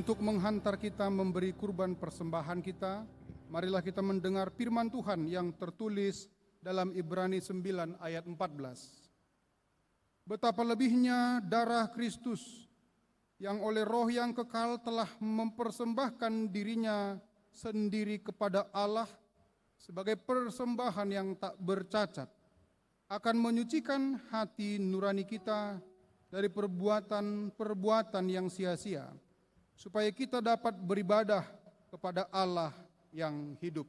untuk menghantar kita memberi kurban persembahan kita, marilah kita mendengar firman Tuhan yang tertulis dalam Ibrani 9 ayat 14. Betapa lebihnya darah Kristus yang oleh Roh yang kekal telah mempersembahkan dirinya sendiri kepada Allah sebagai persembahan yang tak bercacat, akan menyucikan hati nurani kita dari perbuatan-perbuatan yang sia-sia, supaya kita dapat beribadah kepada Allah yang hidup.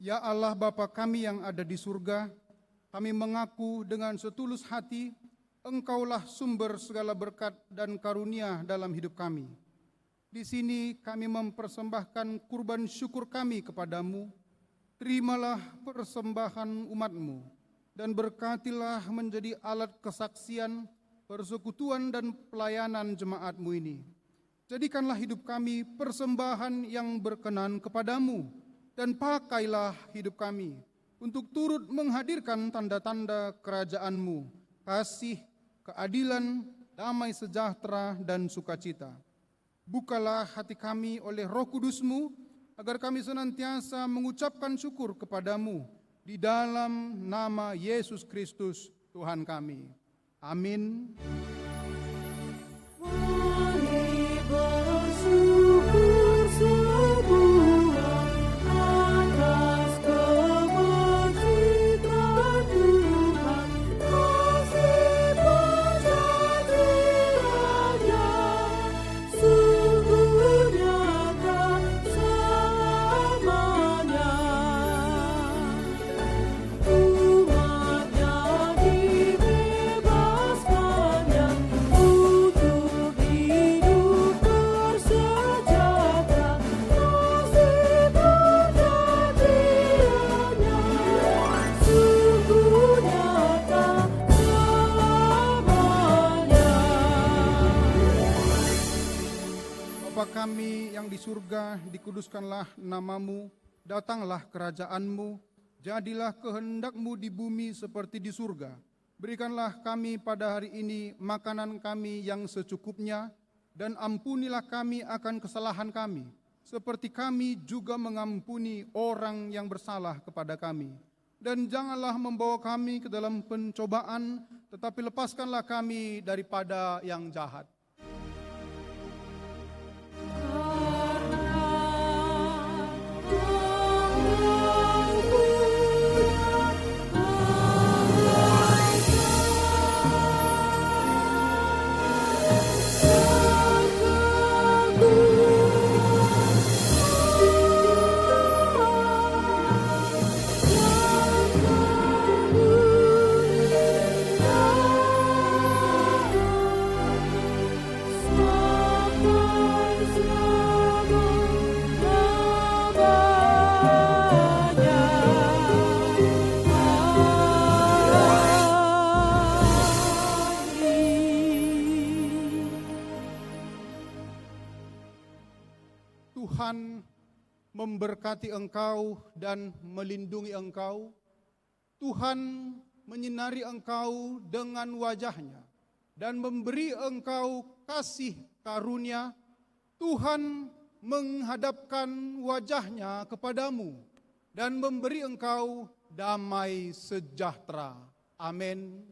Ya Allah Bapa kami yang ada di surga, kami mengaku dengan setulus hati, Engkaulah sumber segala berkat dan karunia dalam hidup kami. Di sini kami mempersembahkan kurban syukur kami kepadamu. Terimalah persembahan umat-Mu dan berkatilah menjadi alat kesaksian, persekutuan dan pelayanan jemaat-Mu ini. Jadikanlah hidup kami persembahan yang berkenan kepadamu, dan pakailah hidup kami untuk turut menghadirkan tanda-tanda kerajaan-Mu, kasih, keadilan, damai sejahtera, dan sukacita. Bukalah hati kami oleh Roh Kudus-Mu, agar kami senantiasa mengucapkan syukur kepadamu di dalam nama Yesus Kristus Tuhan kami. Amin. Mari bersyukur semua atas kebajikan Tuhan, kasih perjanjiannya sungguh nyata selamanya. Umatnya dibebaskannya untuk hidup bersejahtera, kasih perjanjiannya sungguh nyata selamanya. Bapa kami yang di surga, dikuduskanlah namamu, datanglah kerajaanmu, jadilah kehendak-Mu di bumi seperti di surga. Berikanlah kami pada hari ini makanan kami yang secukupnya, dan ampunilah kami akan kesalahan kami, seperti kami juga mengampuni orang yang bersalah kepada kami. Dan janganlah membawa kami ke dalam pencobaan, tetapi lepaskanlah kami daripada yang jahat. Tuhan memberkati engkau dan melindungi engkau. Tuhan menyinari engkau dengan wajah-Nya dan memberi engkau kasih karunia. Tuhan menghadapkan wajah-Nya kepadamu dan memberi engkau damai sejahtera. Amin.